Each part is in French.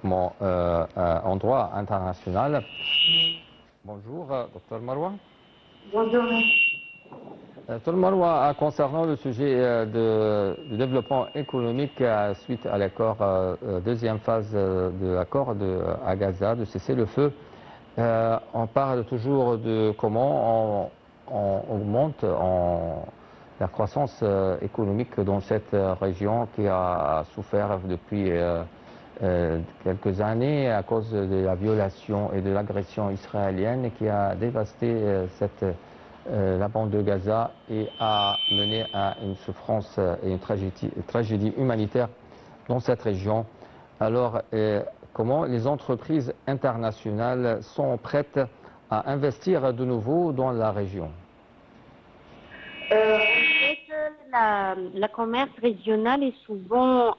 développement en droit international. Bonjour, Dr Marwa. Bonjour. Dr Marwa, concernant le sujet du développement économique suite à l'accord, deuxième phase de l'accord à Gaza, de cesser le feu, on parle toujours de comment on augmente la croissance économique dans cette région qui a souffert depuis quelques années à cause de la violation et de l'agression israélienne qui a dévasté la bande de Gaza et a mené à une souffrance et une tragédie humanitaire dans cette région. Alors, comment les entreprises internationales sont prêtes à investir de nouveau dans la région? En fait, la commerce régionale est souvent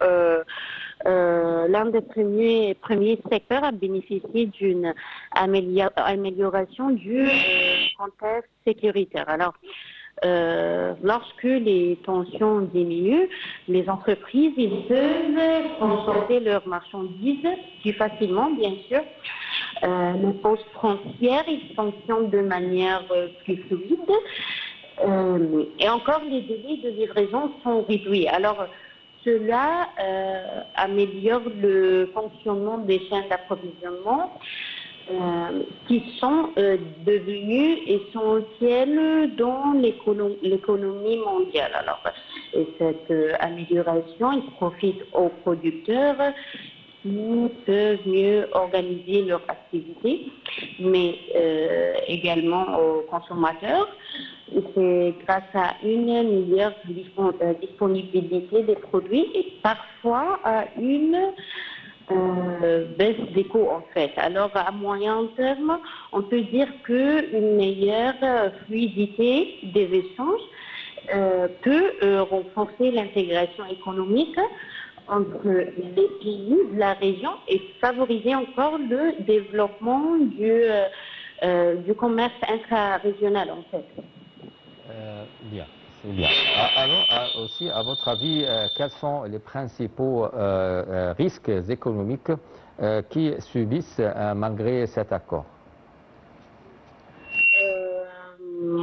l'un des premiers secteurs à bénéficier d'une amélioration du contexte sécuritaire. Alors, lorsque les tensions diminuent, les entreprises peuvent transporter leurs marchandises plus facilement, bien sûr. Les postes frontières, ils fonctionnent de manière plus fluide. Et encore, les délais de livraison sont réduits. Alors, cela améliore le fonctionnement des chaînes d'approvisionnement qui sont devenues essentielles dans l'économie mondiale. Alors, et cette amélioration, il profite aux producteurs qui peuvent mieux organiser leur activité, mais également aux consommateurs. C'est grâce à une meilleure disponibilité des produits et parfois à une baisse des coûts en fait. Alors à moyen terme, on peut dire qu'une meilleure fluidité des échanges peut renforcer l'intégration économique entre les pays de la région et favoriser encore le développement du commerce intra-régional en fait. Bien, c'est bien. Alors, aussi, à votre avis, quels sont les principaux risques économiques qui subissent malgré cet accord?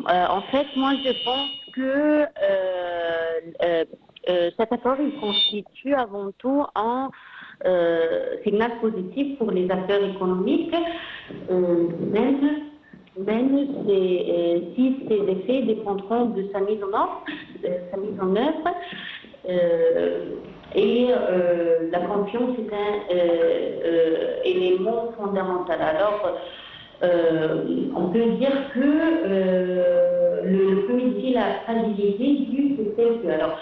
En fait, moi, je pense que cet accord, il constitue avant tout un signal positif pour les acteurs économiques, même si ces effets dépendront de sa mise en œuvre, et la confiance est un élément fondamental. Alors, on peut dire que le premier défi, la fragilité du CCE. Alors,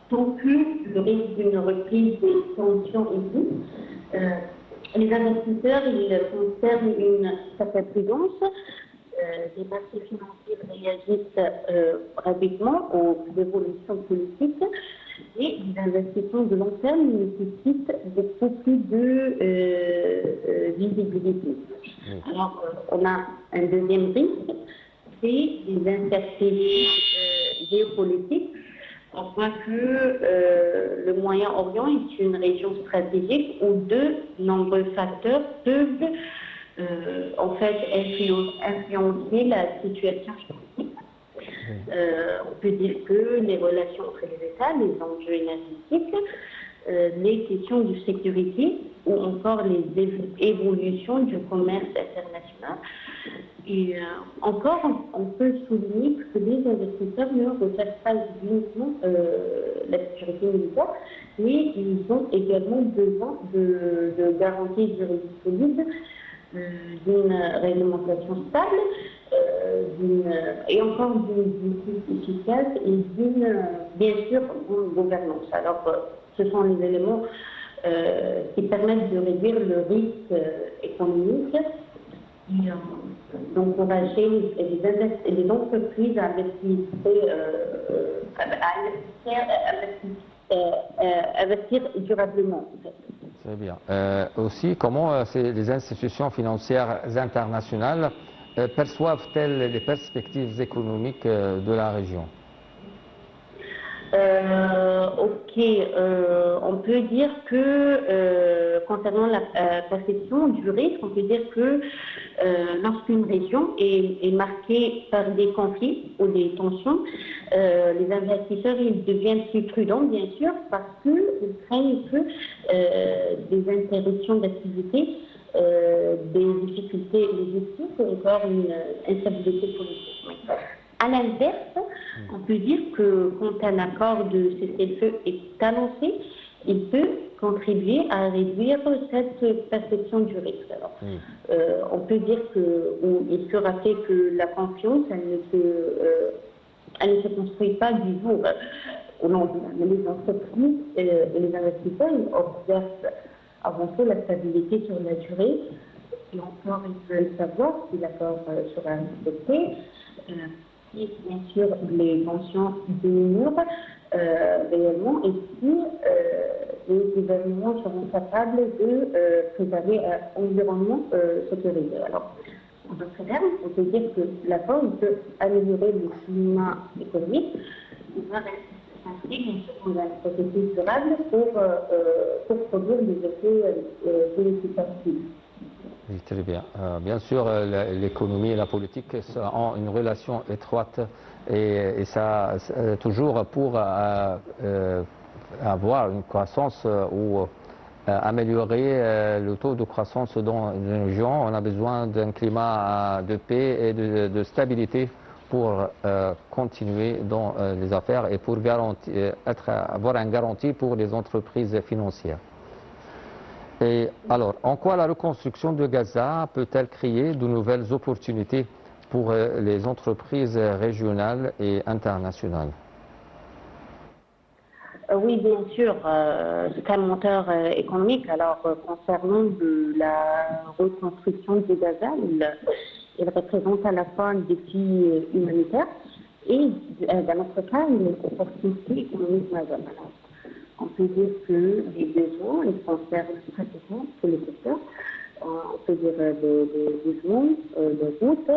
tant que le risque d'une reprise des tensions existe, les investisseurs, ils conservent une certaine prudence. Les marchés financiers réagissent rapidement aux évolutions politiques et les investissements de long terme nécessitent beaucoup plus de visibilité. Alors, on a un deuxième risque, c'est les incertitudes géopolitiques. On voit que le Moyen-Orient est une région stratégique où de nombreux facteurs peuvent en fait influencer la situation politique. On peut dire que les relations entre les États, les enjeux énergétiques, les questions de sécurité ou encore les évolutions du commerce international. Et encore, on peut souligner que les investisseurs ne recherchent pas uniquement la sécurité militaire, mais ils ont également besoin de garanties juridiques solides, d'une réglementation stable, et encore d'une justice efficace et bien sûr, d'une gouvernance. Alors, ce sont les éléments qui permettent de réduire le risque économique et d'encourager les entreprises à investir durablement. En fait. C'est bien. Aussi, comment les institutions financières internationales perçoivent-elles les perspectives économiques de la région? Ok, Ok, on peut dire que concernant la perception du risque, on peut dire que lorsqu'une région est marquée par des conflits ou des tensions, les investisseurs ils deviennent plus prudents, bien sûr, parce qu'ils craignent que des interruptions d'activité, des difficultés logistiques ou encore une instabilité politique. Oui. À l'inverse, on peut dire que quand un accord de cessez-le-feu est annoncé, il peut contribuer à réduire cette perception du risque. Alors, on peut dire ou il peut rappeler que la confiance, elle ne se construit pas du jour au lendemain. Mais les entreprises et les investisseurs ils observent avant tout la stabilité sur la durée. Et encore, ils veulent savoir si l'accord sera respecté. Si bien sûr les tensions diminuent réellement et si les gouvernements seront capables de préserver un environnement sécurisé. Alors, en d'autres termes, on peut dire que l'accord peut améliorer le climat économique, il va s'inscrire dans un processus durable pour produire des effets bénéfiques. Oui, très bien. Bien sûr, l'économie et la politique ont une relation étroite et ça, toujours pour avoir une croissance ou améliorer le taux de croissance dans une région, on a besoin d'un climat de paix et de stabilité pour continuer dans les affaires et pour avoir une garantie pour les entreprises financières. Et alors, en quoi la reconstruction de Gaza peut-elle créer de nouvelles opportunités pour les entreprises régionales et internationales? Oui, bien sûr, c'est un moteur économique. Alors, concernant la reconstruction de Gaza, il représente à la fois un défi humanitaire et, d'un autre part, une opportunité économique majeure. On peut dire que les besoins, ils concernent pratiquement tous les secteurs. On peut dire des besoins, des routes,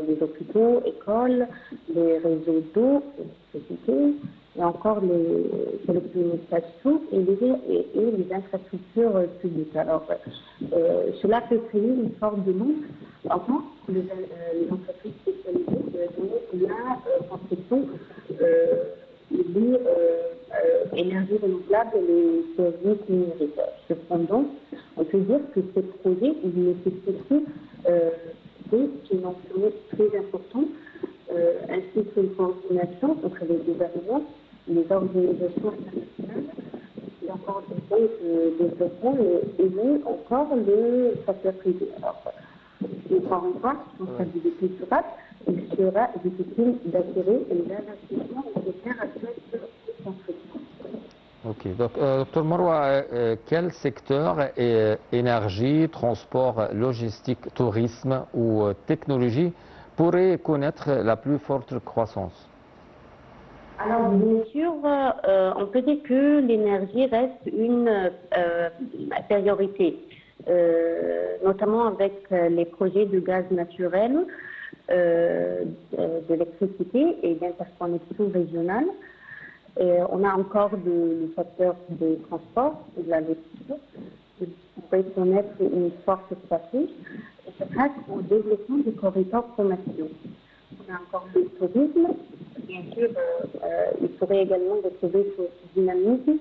les hôpitaux, écoles, les réseaux d'eau, l'électricité, et encore les télécommunications et les infrastructures publiques. Alors, cela peut créer une forme de manque avant que les entreprises spécialisées dans la construction des énergies renouvelables et les services numériques. Cependant, on peut dire que ces projets nécessitent des financements très importants, ainsi qu'une coordination entre les gouvernements, les organisations internationales, et encore des banques de développement et encore le secteur privé. Alors, encore une fois, sans stabilité durable, il sera difficile d'attirer les investissements nécessaires à cette construction. Ok, donc Dr Maroua, quel secteur, énergie, transport, logistique, tourisme ou technologie, pourrait connaître la plus forte croissance? Alors, bien sûr, on peut dire que l'énergie reste une priorité, notamment avec les projets de gaz naturel, d'électricité et d'interconnexion régionale. On a encore le secteur des transports et de la logistique qui pourrait connaître une forte croissance et c'est grâce au développement des corridors commerciaux. On a encore le tourisme. Bien sûr, il pourrait également retrouver ce dynamisme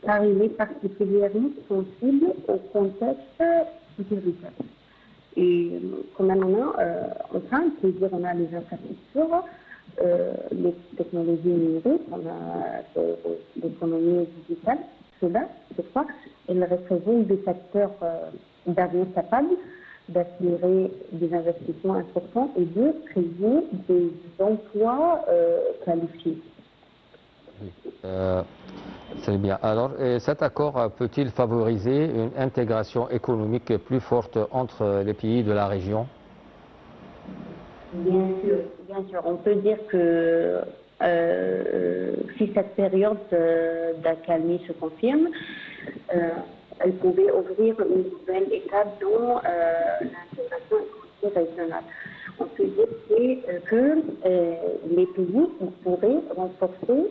car il est particulièrement sensible au contexte sécuritaire. Et comme enfin, on peut dire on a les infrastructures, les technologies numériques, on a l'économie digitale. Cela, je crois, elles représentent des facteurs d'avenir capables d'attirer des investissements importants et de créer des emplois qualifiés. Très bien. Alors, cet accord peut-il favoriser une intégration économique plus forte entre les pays de la région? Bien sûr. On peut dire que si cette période d'accalmie se confirme, elle pouvait ouvrir une nouvelle étape dans l'intégration économique régionale. On peut dire que les pays pourraient renforcer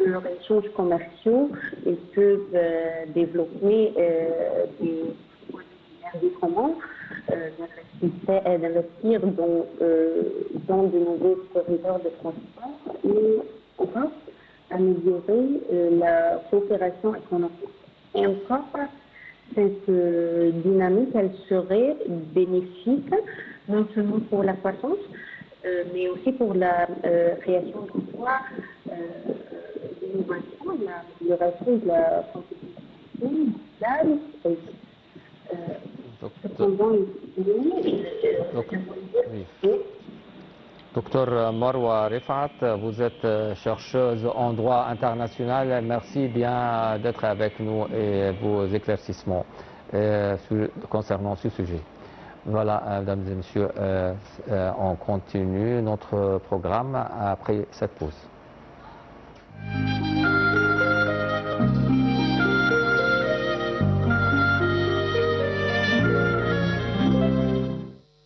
leurs échanges commerciaux, ils peuvent développer des énergies communs, d'investir dans de nouveaux corridors de transport et enfin améliorer la coopération économique. Et encore, cette dynamique, elle serait bénéfique non seulement pour la croissance, mais aussi pour la création d'emplois, l'innovation, l'amélioration de la compétitivité mondiale. Cependant, Docteur Marwa Rifat, vous êtes chercheuse en droit international. Merci bien d'être avec nous et vos éclaircissements concernant ce sujet. Voilà, mesdames et messieurs, on continue notre programme après cette pause.